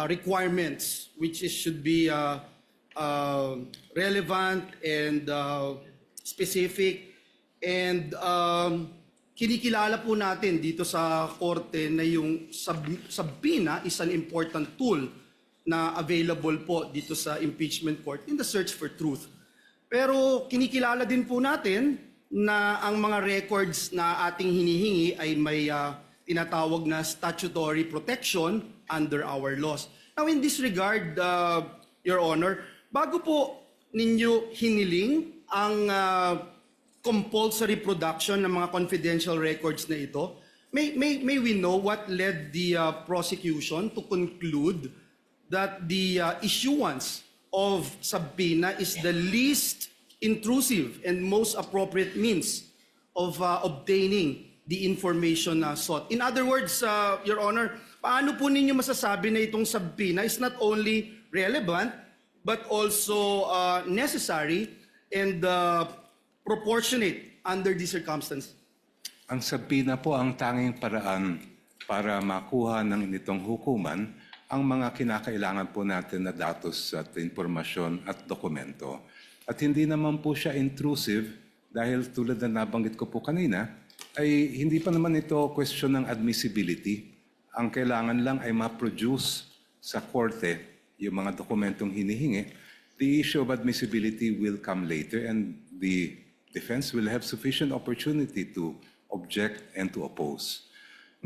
requirements, which should be relevant and specific. And kinikilala po natin dito sa korte na yung subpoena is an important tool na available po dito sa impeachment court in the search for truth. Pero kinikilala din po natin na ang mga records na ating hinihingi ay may tinatawag na statutory protection under our laws. Now in this regard, Your Honor, bago po ninyo hiniling ang compulsory production ng mga confidential records na ito, may we know what led the prosecution to conclude that the issuance of subpoena is the least intrusive and most appropriate means of obtaining the information sought? In other words, Your Honor, paano po ninyo masasabi na itong subpoena is not only relevant but also necessary and proportionate under these circumstances? Ang subpoena po ang tanging paraan para makuha ng initong hukuman ang mga kinakailangan po natin na datos at impormasyon at dokumento. At hindi naman po siya intrusive dahil tulad na nabanggit ko po kanina, ay hindi pa naman ito question ng admissibility. Ang kailangan lang ay ma-produce sa korte yung mga dokumentong hinihingi. The issue of admissibility will come later and the defense will have sufficient opportunity to object and to oppose.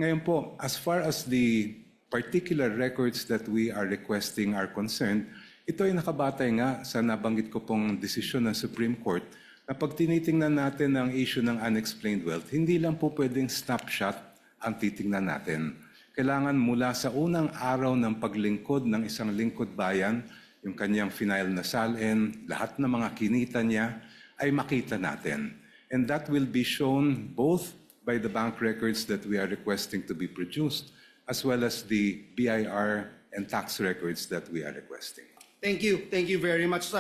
Ngayon po, as far as the particular records that we are requesting are concerned, ito ay nakabatay nga sa nabanggit ko pong desisyon ng Supreme Court na pag tinitingnan natin ang issue ng unexplained wealth, hindi lang po pwedeng snapshot ang titingnan natin. Kailangan mula sa unang araw ng paglingkod ng isang lingkod bayan, yung kanyang final na salin, lahat ng mga kinita niya, ay makita natin. And that will be shown both by the bank records that we are requesting to be produced, as well as the BIR and tax records that we are requesting. Thank you. Thank you very much.